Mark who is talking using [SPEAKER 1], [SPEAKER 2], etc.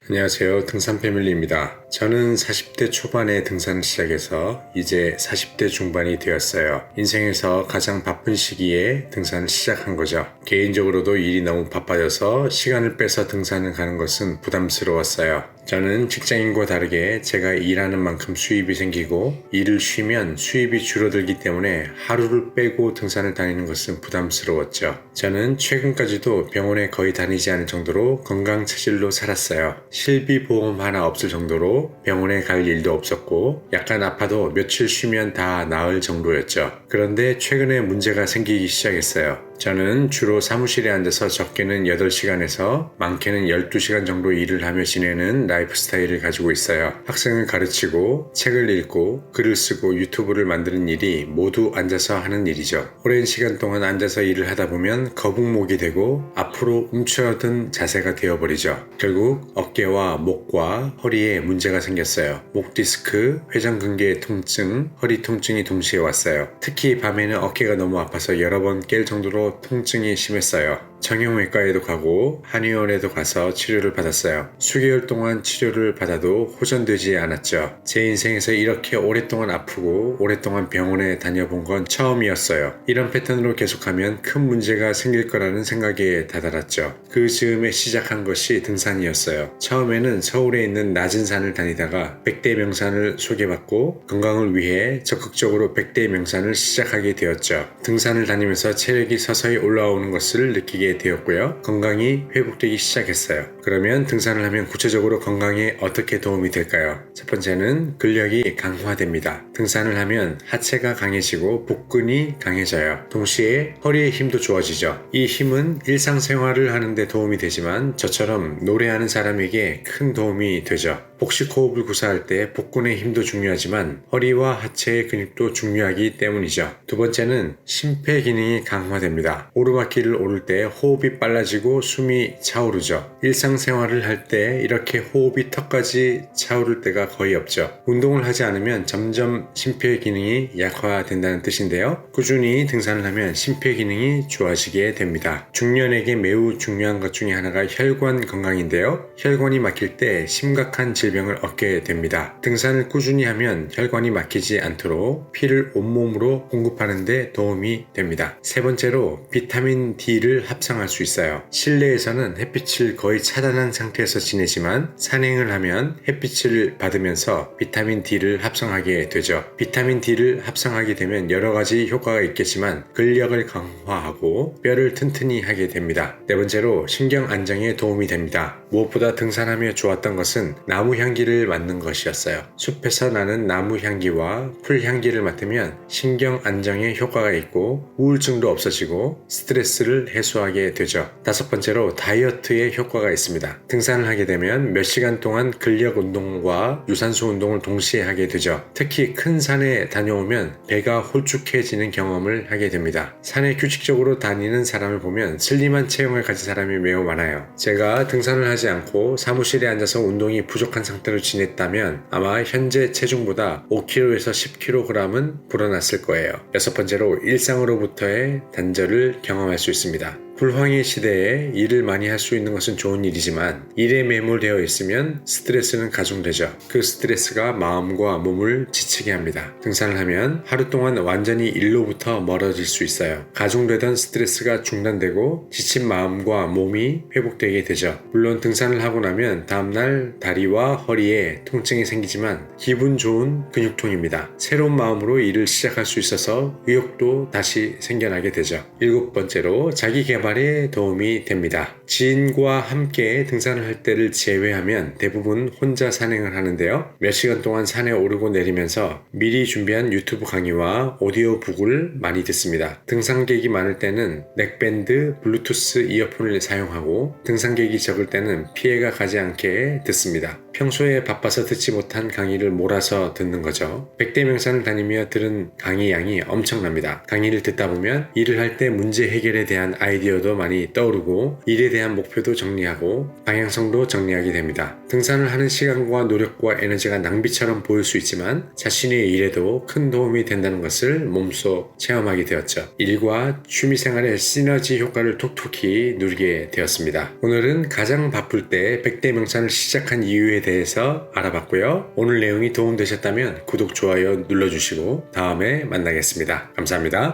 [SPEAKER 1] 안녕하세요. 등산 패밀리입니다. 저는 40대 초반에 등산을 시작해서 이제 40대 중반이 되었어요. 인생에서 가장 바쁜 시기에 등산을 시작한 거죠. 개인적으로도 일이 너무 바빠져서 시간을 빼서 등산을 가는 것은 부담스러웠어요. 저는 직장인과 다르게 제가 일하는 만큼 수입이 생기고 일을 쉬면 수입이 줄어들기 때문에 하루를 빼고 등산을 다니는 것은 부담스러웠죠. 저는 최근까지도 병원에 거의 다니지 않을 정도로 건강 체질로 살았어요. 실비보험 하나 없을 정도로 병원에 갈 일도 없었고 약간 아파도 며칠 쉬면 다 나을 정도였죠. 그런데 최근에 문제가 생기기 시작했어요. 저는 주로 사무실에 앉아서 적게는 8시간에서 많게는 12시간 정도 일을 하며 지내는 라이프 스타일을 가지고 있어요. 학생을 가르치고 책을 읽고 글을 쓰고 유튜브를 만드는 일이 모두 앉아서 하는 일이죠. 오랜 시간 동안 앉아서 일을 하다 보면 거북목이 되고 앞으로 움츠러든 자세가 되어버리죠. 결국 어깨와 목과 허리에 문제가 생겼어요. 목 디스크, 회전근개 통증, 허리 통증이 동시에 왔어요. 특히 밤에는 어깨가 너무 아파서 여러 번 깰 정도로 통증이 심했어요. 정형외과에도 가고 한의원에도 가서 치료를 받았어요. 수개월 동안 치료를 받아도 호전되지 않았죠. 제 인생에서 이렇게 오랫동안 아프고 오랫동안 병원에 다녀본 건 처음이었어요. 이런 패턴으로 계속하면 큰 문제가 생길 거라는 생각에 다다랐죠. 그 즈음에 시작한 것이 등산이었어요. 처음에는 서울에 있는 낮은 산을 다니다가 백대 명산을 소개받고 건강을 위해 적극적으로 백대 명산을 시작하게 되었죠. 등산을 다니면서 체력이 서서히 올라오는 것을 느끼게 되었고요. 건강이 회복되기 시작했어요. 그러면 등산을 하면 구체적으로 건강에 어떻게 도움이 될까요? 첫 번째는 근력이 강화됩니다. 등산을 하면 하체가 강해지고 복근이 강해져요. 동시에 허리의 힘도 좋아지죠. 이 힘은 일상생활을 하는데 도움이 되지만 저처럼 노래하는 사람에게 큰 도움이 되죠. 복식 호흡을 구사할 때 복근의 힘도 중요하지만 허리와 하체의 근육도 중요하기 때문이죠. 두 번째는 심폐 기능이 강화됩니다. 오르막길을 오를 때 호흡이 빨라지고 숨이 차오르죠. 일상생활을 할 때 이렇게 호흡이 턱까지 차오를 때가 거의 없죠. 운동을 하지 않으면 점점 심폐 기능이 약화된다는 뜻인데요. 꾸준히 등산을 하면 심폐 기능이 좋아지게 됩니다. 중년에게 매우 중요한 것 중에 하나가 혈관 건강인데요. 혈관이 막힐 때 심각한 질병을 얻게 됩니다. 등산을 꾸준히 하면 혈관이 막히지 않도록 피를 온몸으로 공급하는 데 도움이 됩니다. 세 번째로 비타민 D를 합성할 수 있어요. 실내에서는 햇빛을 거의 차단한 상태에서 지내지만 산행을 하면 햇빛을 받으면서 비타민 D를 합성하게 되죠. 비타민 D를 합성하게 되면 여러 가지 효과가 있겠지만 근력을 강화하고 뼈를 튼튼히 하게 됩니다. 네 번째로 신경 안정에 도움이 됩니다. 무엇보다 등산하며 좋았던 것은 나무 향기를 맡는 것이었어요. 숲에서 나는 나무 향기와 풀 향기를 맡으면 신경 안정에 효과가 있고 우울증도 없어지고 스트레스를 해소하게 되죠. 다섯 번째로 다이어트에 효과가 있습니다. 등산을 하게 되면 몇 시간 동안 근력 운동과 유산소 운동을 동시에 하게 되죠. 특히 큰 산에 다녀오면 배가 홀쭉해지는 경험을 하게 됩니다. 산에 규칙적으로 다니는 사람을 보면 슬림한 체형을 가진 사람이 매우 많아요. 제가 등산을 하지 않고 사무실에 앉아서 운동이 부족한 상태로 지냈다면 아마 현재 체중보다 5kg에서 10kg은 불어났을 거예요. 여섯 번째로 일상으로부터의 단절을 경험할 수 있습니다. 불황의 시대에 일을 많이 할 수 있는 것은 좋은 일이지만 일에 매몰되어 있으면 스트레스는 가중되죠. 그 스트레스가 마음과 몸을 지치게 합니다. 등산을 하면 하루 동안 완전히 일로부터 멀어질 수 있어요. 가중되던 스트레스가 중단되고 지친 마음과 몸이 회복되게 되죠. 물론 등산을 하고 나면 다음날 다리와 허리에 통증이 생기지만 기분 좋은 근육통입니다. 새로운 마음으로 일을 시작할 수 있어서 의욕도 다시 생겨나게 되죠. 일곱 번째로 자기 개발에 도움이 됩니다. 지인과 함께 등산을 할 때를 제외하면 대부분 혼자 산행을 하는데요. 몇 시간 동안 산에 오르고 내리면서 미리 준비한 유튜브 강의와 오디오북을 많이 듣습니다. 등산객이 많을 때는 넥밴드, 블루투스 이어폰을 사용하고 등산객이 적을 때는 피해가 가지 않게 듣습니다. 평소에 바빠서 듣지 못한 강의를 몰아서 듣는 거죠. 100대 명산을 다니며 들은 강의 양이 엄청납니다. 강의를 듣다 보면 일을 할 때 문제 해결에 대한 아이디어도 많이 떠오르고 일에 대한 목표도 정리하고 방향성도 정리하게 됩니다. 등산을 하는 시간과 노력과 에너지가 낭비처럼 보일 수 있지만 자신의 일에도 큰 도움이 된다는 것을 몸소 체험하게 되었죠. 일과 취미생활의 시너지 효과를 톡톡히 누리게 되었습니다. 오늘은 가장 바쁠 때 100대 명산을 시작한 이유에 대해서 알아봤고요. 오늘 내용이 도움되셨다면 구독, 좋아요 눌러주시고 다음에 만나겠습니다. 감사합니다.